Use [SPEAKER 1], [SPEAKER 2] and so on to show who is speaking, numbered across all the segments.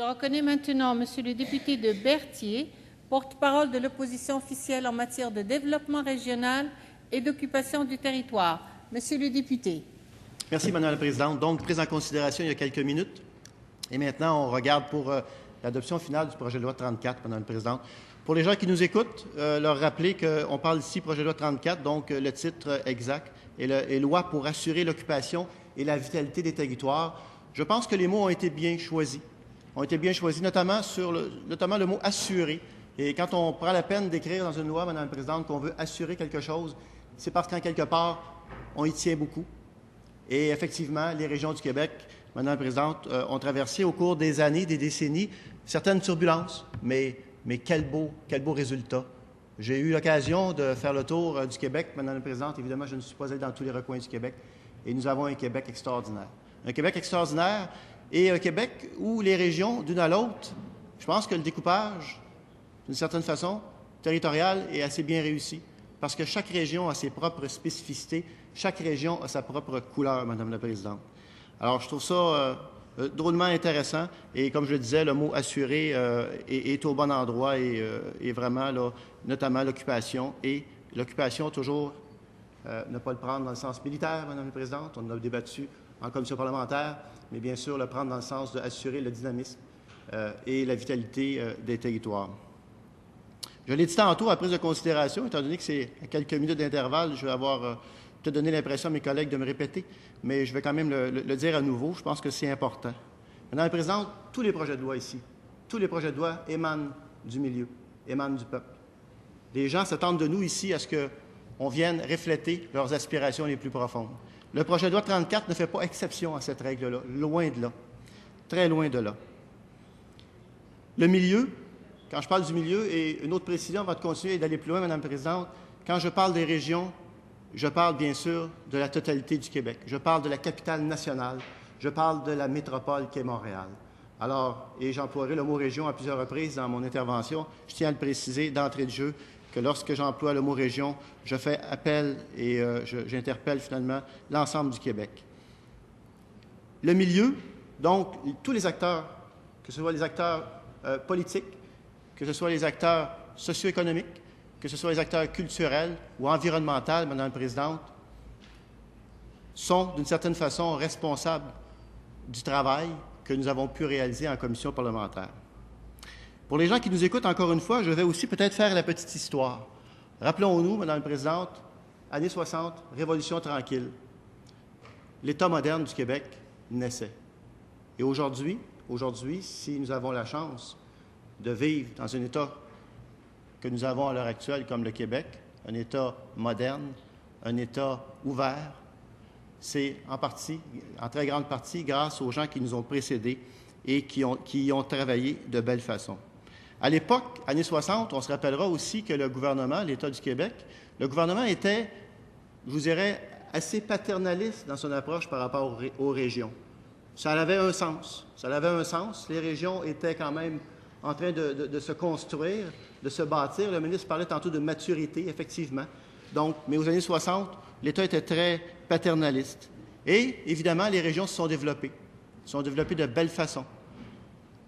[SPEAKER 1] Je reconnais maintenant Monsieur le député de Berthier, porte-parole de l'opposition officielle en matière de développement régional et d'occupation du territoire. Monsieur le député.
[SPEAKER 2] Merci, Madame la Présidente. Donc, prise en considération il y a quelques minutes. Et maintenant, on regarde pour l'adoption finale du projet de loi 34, Madame la Présidente. Pour les gens qui nous écoutent, leur rappeler qu'on parle ici projet de loi 34, donc le titre exact est loi pour assurer l'occupation et la vitalité des territoires. Je pense que les mots ont été bien choisis. Notamment le mot « assurer ». Et quand on prend la peine d'écrire dans une loi, Madame la Présidente, qu'on veut assurer quelque chose, c'est parce qu'en quelque part, on y tient beaucoup. Et effectivement, les régions du Québec, Madame la Présidente, ont traversé au cours des années, des décennies, certaines turbulences, mais quel beau résultat. J'ai eu l'occasion de faire le tour du Québec, Madame la Présidente. Évidemment, je ne suis pas allé dans tous les recoins du Québec. Et nous avons un Québec extraordinaire. Un Québec extraordinaire et un Québec où les régions, d'une à l'autre, je pense que le découpage, d'une certaine façon, territorial est assez bien réussi. Parce que chaque région a ses propres spécificités, chaque région a sa propre couleur, Madame la Présidente. Alors, je trouve ça drôlement intéressant. Et comme je le disais, le mot « assurer » est au bon endroit et vraiment, là, notamment l'occupation. Et l'occupation, toujours, ne pas le prendre dans le sens militaire, Madame la Présidente. On en a débattu en commission parlementaire, mais bien sûr, le prendre dans le sens d'assurer le dynamisme et la vitalité des territoires. Je l'ai dit tantôt à prise de considération, étant donné que c'est à quelques minutes d'intervalle, je vais avoir peut-être donné l'impression à mes collègues de me répéter, mais je vais quand même le dire à nouveau. Je pense que c'est important. Madame la Présidente, tous les projets de loi ici, tous les projets de loi émanent du milieu, émanent du peuple. Les gens s'attendent de nous ici à ce qu'on vienne refléter leurs aspirations les plus profondes. Le projet de loi 34 ne fait pas exception à cette règle-là, loin de là, très loin de là. Le milieu, quand je parle du milieu, et une autre précision avant de continuer et d'aller plus loin, Madame la Présidente, quand je parle des régions, je parle bien sûr de la totalité du Québec. Je parle de la capitale nationale. Je parle de la métropole qu'est Montréal. Alors, et j'emploierai le mot « région » à plusieurs reprises dans mon intervention, je tiens à le préciser d'entrée de jeu que lorsque j'emploie le mot « région », je fais appel et j'interpelle finalement l'ensemble du Québec. Le milieu, donc, tous les acteurs, que ce soit les acteurs politiques, que ce soit les acteurs socio-économiques, que ce soit les acteurs culturels ou environnementaux, Madame la Présidente, sont d'une certaine façon responsables du travail que nous avons pu réaliser en commission parlementaire. Pour les gens qui nous écoutent, encore une fois, je vais aussi peut-être faire la petite histoire. Rappelons-nous, Madame la Présidente, années 60, Révolution tranquille. L'État moderne du Québec naissait. Et aujourd'hui, si nous avons la chance de vivre dans un État que nous avons à l'heure actuelle comme le Québec, un État moderne, un État ouvert, c'est en très grande partie, grâce aux gens qui nous ont précédés et qui y ont travaillé de belle façon. À l'époque, années 60, on se rappellera aussi que le gouvernement, l'État du Québec, le gouvernement était, je vous dirais, assez paternaliste dans son approche par rapport aux régions. Ça avait un sens. Les régions étaient quand même en train de se construire, de se bâtir. Le ministre parlait tantôt de maturité, effectivement. Donc, mais aux années 60, l'État était très paternaliste. Et, évidemment, les régions se sont développées de belle façon.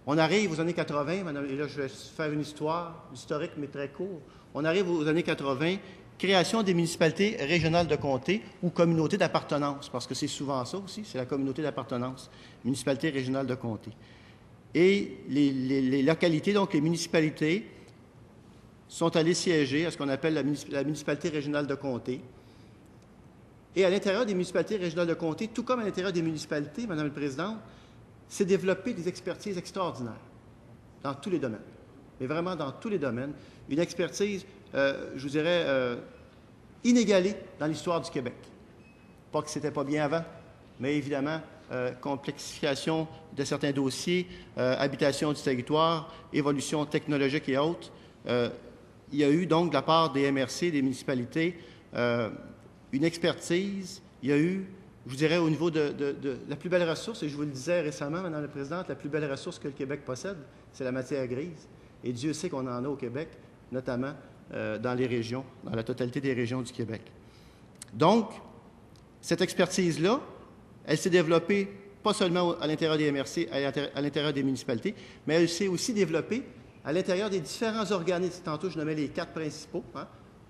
[SPEAKER 2] On arrive aux années 80, madame, et là, je vais faire une historique, mais très court. On arrive aux années 80, création des municipalités régionales de comté ou communautés d'appartenance, parce que c'est souvent ça aussi, c'est la communauté d'appartenance, municipalité régionale de comté. Et les localités, donc les municipalités, sont allées siéger à ce qu'on appelle la municipalité régionale de comté. Et à l'intérieur des municipalités régionales de comté, tout comme à l'intérieur des municipalités, Madame la Présidente, s'est développé des expertises extraordinaires dans tous les domaines. Mais vraiment dans tous les domaines. Une expertise, je vous dirais, inégalée dans l'histoire du Québec. Pas que ce n'était pas bien avant, mais évidemment, complexification de certains dossiers, habitation du territoire, évolution technologique et autres. Il y a eu donc de la part des MRC, des municipalités, une expertise. Il y a eu, je vous dirais, au niveau de la plus belle ressource, et je vous le disais récemment, Madame la Présidente, la plus belle ressource que le Québec possède, c'est la matière grise. Et Dieu sait qu'on en a au Québec, notamment dans les régions, dans la totalité des régions du Québec. Donc, cette expertise-là, elle s'est développée pas seulement à l'intérieur des MRC, à l'intérieur des municipalités, mais elle s'est aussi développée à l'intérieur des différents organismes. Tantôt, je nommais les 4 principaux,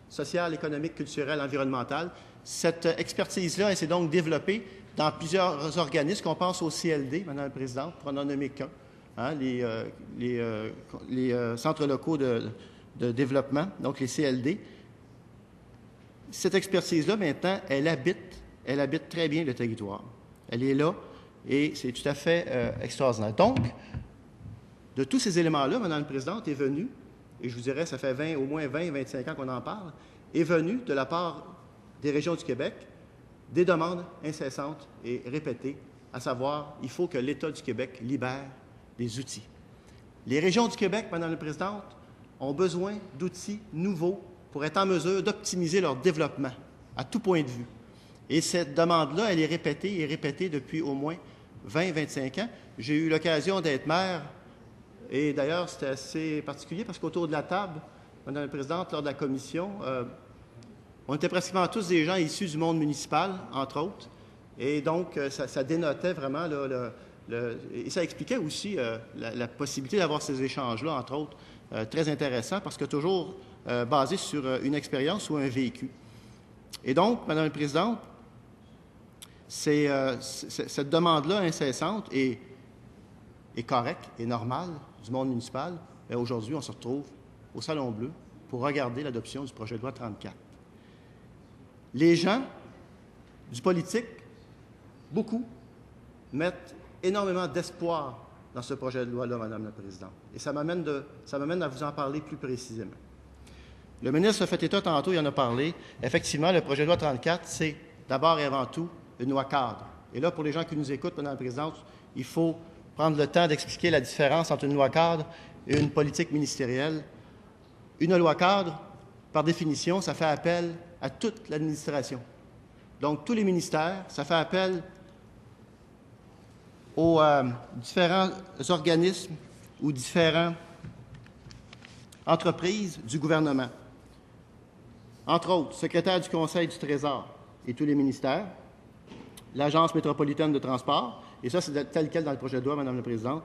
[SPEAKER 2] social, économique, culturel, environnemental. Cette expertise-là, elle s'est donc développée dans plusieurs organismes, qu'on pense au CLD, Madame la Présidente, pour en nommer qu'un, les centres locaux de développement, donc les CLD. Cette expertise-là, maintenant, elle habite très bien le territoire. Elle est là et c'est tout à fait extraordinaire. Donc, de tous ces éléments-là, Madame la Présidente, est venue, et je vous dirais, ça fait au moins 20-25 ans qu'on en parle, est venue de la part des régions du Québec des demandes incessantes et répétées, à savoir, il faut que l'État du Québec libère des outils. Les régions du Québec, Madame la Présidente, ont besoin d'outils nouveaux pour être en mesure d'optimiser leur développement à tout point de vue. Et cette demande-là, elle est répétée et répétée depuis au moins 20-25 ans. J'ai eu l'occasion d'être maire, et d'ailleurs, c'était assez particulier parce qu'autour de la table, Madame la Présidente, lors de la commission, on était pratiquement tous des gens issus du monde municipal, entre autres, et donc ça dénotait vraiment, et ça expliquait aussi la possibilité d'avoir ces échanges-là, entre autres, très intéressants, parce que toujours basés sur une expérience ou un vécu. Et donc, Madame la Présidente, cette demande-là incessante est correcte et normale du monde municipal. Mais aujourd'hui, on se retrouve au Salon Bleu pour regarder l'adoption du projet de loi 34. Les gens du politique, beaucoup, mettent énormément d'espoir dans ce projet de loi-là, Madame la Présidente. Et ça m'amène à vous en parler plus précisément. Le ministre a fait état tantôt, il en a parlé. Effectivement, le projet de loi 34, c'est d'abord et avant tout une loi cadre. Et là, pour les gens qui nous écoutent, Madame la Présidente, il faut prendre le temps d'expliquer la différence entre une loi cadre et une politique ministérielle. Une loi cadre, par définition, ça fait appel à toute l'administration. Donc, tous les ministères, ça fait appel aux différents organismes ou différentes entreprises du gouvernement. Entre autres, secrétaire du Conseil du Trésor et tous les ministères, l'Agence métropolitaine de transport, et ça, c'est tel quel dans le projet de loi, Madame la Présidente,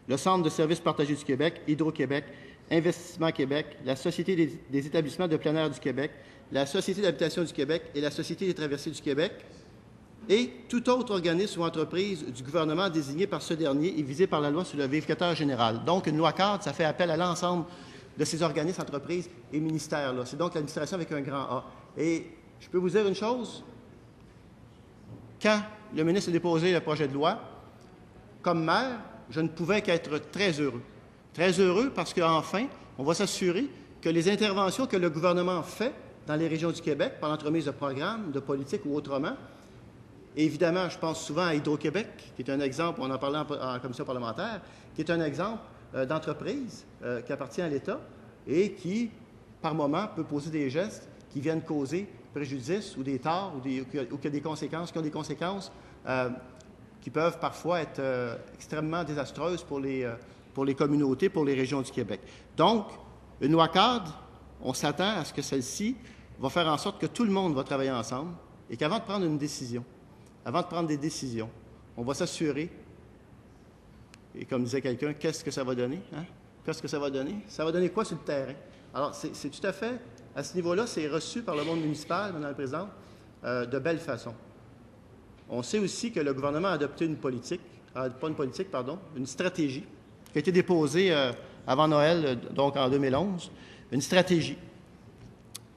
[SPEAKER 2] le Centre de services partagés du Québec, Hydro-Québec, Investissement Québec, la Société des établissements de plein air du Québec, la Société d'habitation du Québec et la Société des traversées du Québec, et tout autre organisme ou entreprise du gouvernement désigné par ce dernier et visé par la loi sur le vérificateur général. Donc, une loi cadre, ça fait appel à l'ensemble de ces organismes, entreprises et ministères-là. C'est donc l'administration avec un grand A. Et je peux vous dire une chose, quand le ministre a déposé le projet de loi, comme maire, je ne pouvais qu'être très heureux. Très heureux parce qu'enfin, on va s'assurer que les interventions que le gouvernement fait dans les régions du Québec, par l'entremise de programmes, de politiques ou autrement, et évidemment, je pense souvent à Hydro-Québec, qui est un exemple, on en parlait en commission parlementaire, qui est un exemple d'entreprise qui appartient à l'État et qui, par moment, peut poser des gestes qui viennent causer préjudice ou des torts ou qui ont des conséquences qui peuvent parfois être extrêmement désastreuses pour les communautés, pour les régions du Québec. Donc, une loi cadre, on s'attend à ce que celle-ci va faire en sorte que tout le monde va travailler ensemble et qu'avant de prendre une décision, avant de prendre des décisions, on va s'assurer, et comme disait quelqu'un, qu'est-ce que ça va donner? Qu'est-ce que ça va donner? Ça va donner quoi sur le terrain? Alors, c'est tout à fait, à ce niveau-là, c'est reçu par le monde municipal, Madame la Présidente, de belle façon. On sait aussi que le gouvernement a adopté une stratégie qui a été déposée avant Noël, donc en 2011, une stratégie.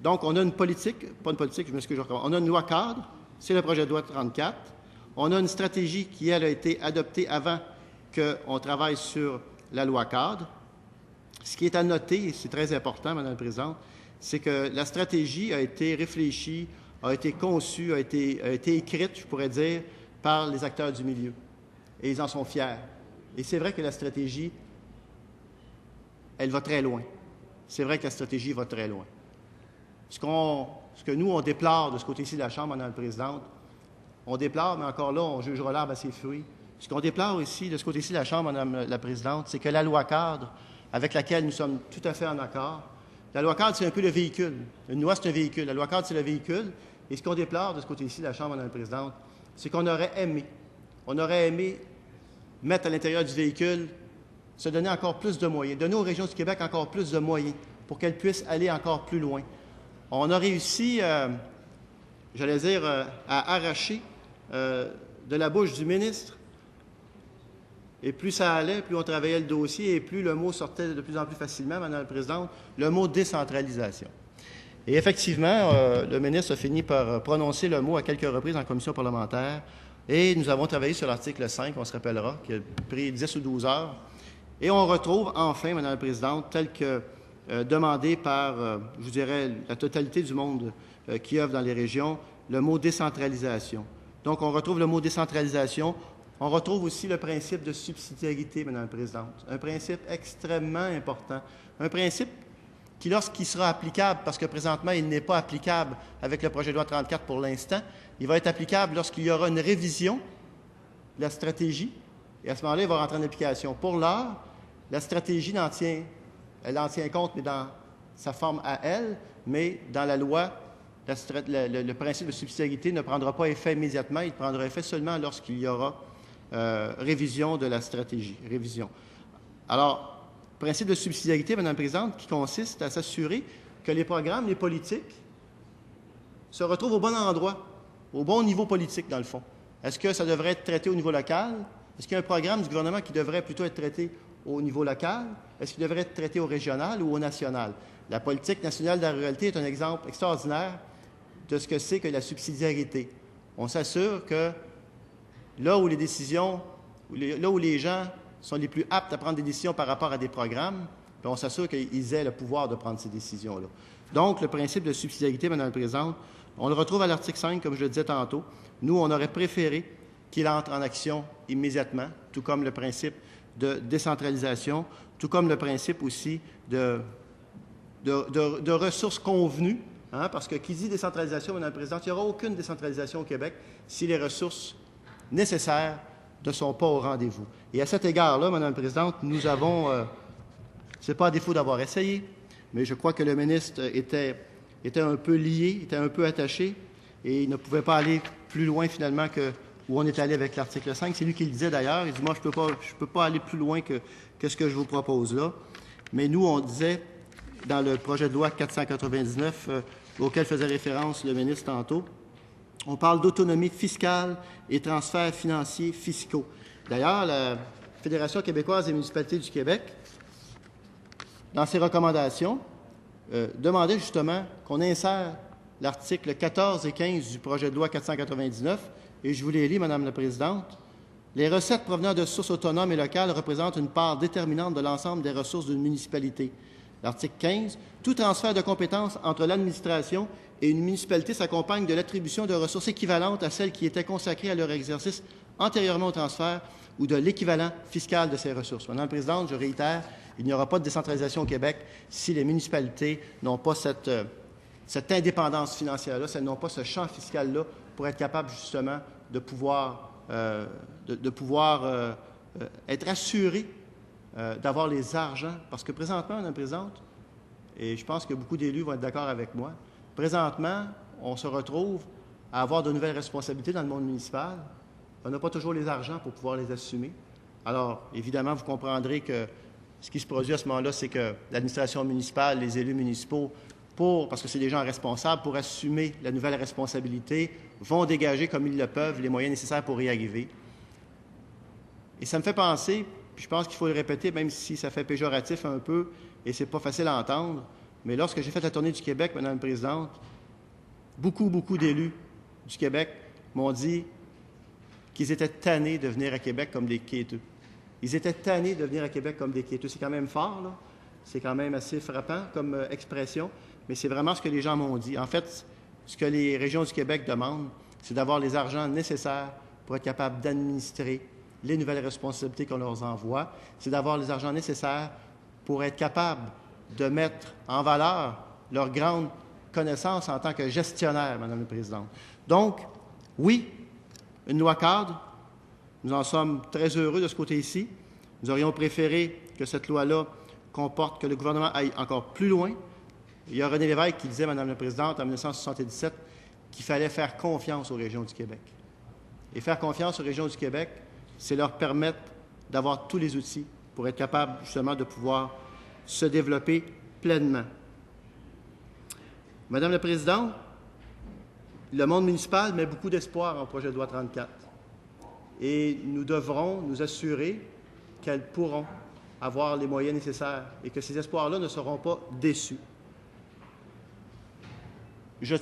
[SPEAKER 2] Donc, on a une politique, pas une politique, je m'excuse, on a une loi cadre, c'est le projet de loi 34. On a une stratégie qui, elle, a été adoptée avant qu'on travaille sur la loi cadre. Ce qui est à noter, et c'est très important, Madame la Présidente, c'est que la stratégie a été réfléchie, a été conçue, a été écrite, je pourrais dire, par les acteurs du milieu. Et ils en sont fiers. Et c'est vrai que la stratégie, elle va très loin. C'est vrai que la stratégie va très loin. Ce que nous, on déplore de ce côté-ci de la Chambre, Madame la Présidente, on déplore, mais encore là, on jugera l'arbre à ses fruits. Ce qu'on déplore ici, de ce côté-ci de la Chambre, Madame la Présidente, c'est que la loi cadre, avec laquelle nous sommes tout à fait en accord, la loi cadre, c'est un peu le véhicule. Une loi, c'est un véhicule. La loi cadre, c'est le véhicule. Et ce qu'on déplore de ce côté-ci de la Chambre, Madame la Présidente, c'est qu'on aurait aimé on aurait aimé mettre à l'intérieur du véhicule, se donner encore plus de moyens, donner aux régions du Québec encore plus de moyens pour qu'elles puissent aller encore plus loin. On a réussi, j'allais dire, à arracher de la bouche du ministre. Et plus ça allait, plus on travaillait le dossier et plus le mot sortait de plus en plus facilement, Madame la Présidente, le mot décentralisation. Et effectivement, le ministre a fini par prononcer le mot à quelques reprises en commission parlementaire et nous avons travaillé sur l'article 5, on se rappellera, qui a pris 10 ou 12 heures. Et on retrouve enfin, Madame la Présidente, tel que demandé par, je vous dirais, la totalité du monde qui œuvre dans les régions, le mot décentralisation. Donc, on retrouve le mot décentralisation. On retrouve aussi le principe de subsidiarité, Madame la Présidente. Un principe extrêmement important. Un principe qui, lorsqu'il sera applicable, parce que présentement, il n'est pas applicable avec le projet de loi 34 pour l'instant, il va être applicable lorsqu'il y aura une révision de la stratégie, et à ce moment-là, il va rentrer en application. Pour l'heure, la stratégie elle en tient compte, mais dans sa forme à elle, mais dans la loi, le principe de subsidiarité ne prendra pas effet immédiatement, il prendra effet seulement lorsqu'il y aura révision de la stratégie. Révision. Alors, principe de subsidiarité, Madame la Présidente, qui consiste à s'assurer que les programmes, les politiques, se retrouvent au bon endroit, au bon niveau politique, dans le fond. Est-ce que ça devrait être traité au niveau local? Est-ce qu'il y a un programme du gouvernement qui devrait plutôt être traité au niveau local? Est-ce qu'il devrait être traité au régional ou au national? La politique nationale de la ruralité est un exemple extraordinaire de ce que c'est que la subsidiarité. On s'assure que là où les décisions, là où les gens sont les plus aptes à prendre des décisions par rapport à des programmes, on s'assure qu'ils aient le pouvoir de prendre ces décisions-là. Donc, le principe de subsidiarité, Madame la Présidente, on le retrouve à l'article 5, comme je le disais tantôt. Nous, on aurait préféré qu'il entre en action immédiatement, tout comme le principe de décentralisation, tout comme le principe aussi de ressources convenues, hein, parce que qui dit décentralisation, Madame la Présidente, il n'y aura aucune décentralisation au Québec si les ressources nécessaires ne sont pas au rendez-vous. Et à cet égard-là, Madame la Présidente, nous avons, ce n'est pas à défaut d'avoir essayé, mais je crois que le ministre était un peu lié, était un peu attaché, et il ne pouvait pas aller plus loin finalement que où on est allé avec l'article 5. C'est lui qui le disait d'ailleurs. Il dit, moi, je ne peux pas aller plus loin que ce que je vous propose là. Mais nous, on disait, dans le projet de loi 499, auquel faisait référence le ministre tantôt, on parle d'autonomie fiscale et transferts financiers fiscaux. D'ailleurs, la Fédération québécoise des municipalités du Québec, dans ses recommandations, demandait justement qu'on insère l'article 14 et 15 du projet de loi 499, et je vous les lis, Madame la Présidente. Les recettes provenant de sources autonomes et locales représentent une part déterminante de l'ensemble des ressources d'une municipalité. L'article 15. Tout transfert de compétences entre l'administration et une municipalité s'accompagne de l'attribution de ressources équivalentes à celles qui étaient consacrées à leur exercice antérieurement au transfert ou de l'équivalent fiscal de ces ressources. Madame la Présidente, je réitère, il n'y aura pas de décentralisation au Québec si les municipalités n'ont pas cette indépendance financière-là, si elles n'ont pas ce champ fiscal-là pour être capables justement de pouvoir être assurées d'avoir les argents. Parce que présentement, Madame la Présidente, et je pense que beaucoup d'élus vont être d'accord avec moi, présentement, on se retrouve à avoir de nouvelles responsabilités dans le monde municipal. On n'a pas toujours les argents pour pouvoir les assumer. Alors, évidemment, vous comprendrez que ce qui se produit à ce moment-là, c'est que l'administration municipale, les élus municipaux, parce que c'est des gens responsables, pour assumer la nouvelle responsabilité, vont dégager comme ils le peuvent les moyens nécessaires pour y arriver. Et ça me fait penser, puis je pense qu'il faut le répéter, même si ça fait péjoratif un peu, et c'est pas facile à entendre, mais lorsque j'ai fait la tournée du Québec, Madame la Présidente, beaucoup d'élus du Québec m'ont dit qu'ils étaient tannés de venir à Québec comme des quêteux. Ils étaient tannés de venir à Québec comme des quêteux. C'est quand même fort, là. C'est quand même assez frappant comme expression, mais c'est vraiment ce que les gens m'ont dit. En fait, ce que les régions du Québec demandent, c'est d'avoir les argents nécessaires pour être capable d'administrer les nouvelles responsabilités qu'on leur envoie. C'est d'avoir les argents nécessaires pour être capable de mettre en valeur leur grande connaissance en tant que gestionnaire, Madame la Présidente. Donc, oui, une loi cadre, nous en sommes très heureux de ce côté-ci. Nous aurions préféré que cette loi-là comporte, que le gouvernement aille encore plus loin. Il y a René Lévesque qui disait, Madame la Présidente, en 1977, qu'il fallait faire confiance aux régions du Québec. Et faire confiance aux régions du Québec, c'est leur permettre d'avoir tous les outils pour être capables justement de pouvoir se développer pleinement. Madame la Présidente, le monde municipal met beaucoup d'espoir en projet de loi 34 et nous devrons nous assurer qu'elles pourront avoir les moyens nécessaires et que ces espoirs-là ne seront pas déçus. Je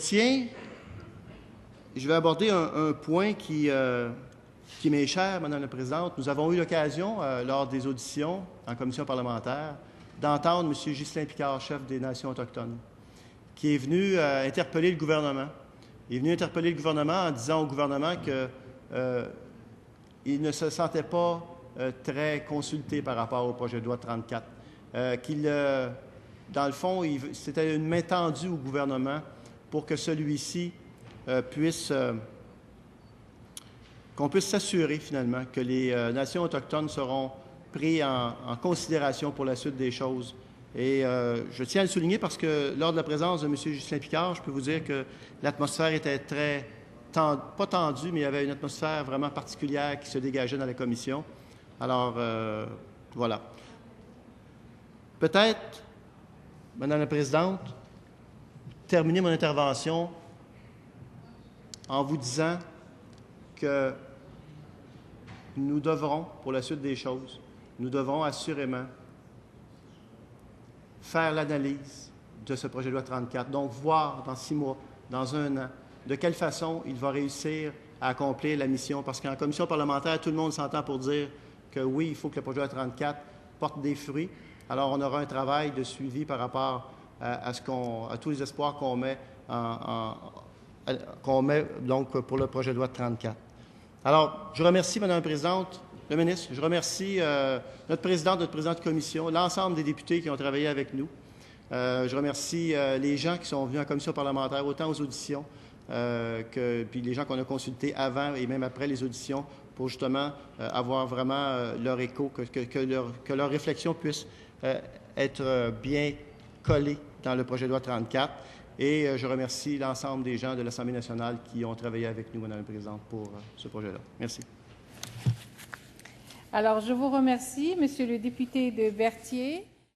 [SPEAKER 2] vais aborder un point qui m'est cher, Madame la Présidente. Nous avons eu l'occasion, lors des auditions en commission parlementaire, d'entendre M. Ghislain Picard, chef des Nations autochtones, qui est venu interpeller le gouvernement. Il est venu interpeller le gouvernement en disant au gouvernement qu'il ne se sentait pas très consulté par rapport au projet de loi 34. Dans le fond, c'était une main tendue au gouvernement pour que celui-ci qu'on puisse s'assurer finalement que les nations autochtones seront pris en considération pour la suite des choses. Et je tiens à le souligner parce que lors de la présence de M. Ghislain Picard, je peux vous dire que l'atmosphère était pas tendue, mais il y avait une atmosphère vraiment particulière qui se dégageait dans la commission. Alors, voilà. Peut-être, Madame la Présidente, terminer mon intervention en vous disant que nous devrons, pour la suite des choses, nous devrons assurément faire l'analyse de ce projet de loi 34, donc voir dans 6 mois, dans 1 an, de quelle façon il va réussir à accomplir la mission. Parce qu'en commission parlementaire, tout le monde s'entend pour dire que oui, il faut que le projet de loi 34 porte des fruits. Alors, on aura un travail de suivi par rapport à tous les espoirs qu'on met, donc pour le projet de loi 34. Alors, je remercie, Madame la Présidente, le ministre, je remercie notre président de commission, l'ensemble des députés qui ont travaillé avec nous. Je remercie les gens qui sont venus en commission parlementaire, autant aux auditions puis les gens qu'on a consultés avant et même après les auditions pour justement avoir vraiment leur écho, que leur réflexion puisse être bien collée dans le projet de loi 34. Et je remercie l'ensemble des gens de l'Assemblée nationale qui ont travaillé avec nous, Madame la Présidente, pour ce projet-là. Merci.
[SPEAKER 1] Alors, je vous remercie, Monsieur le député de Berthier.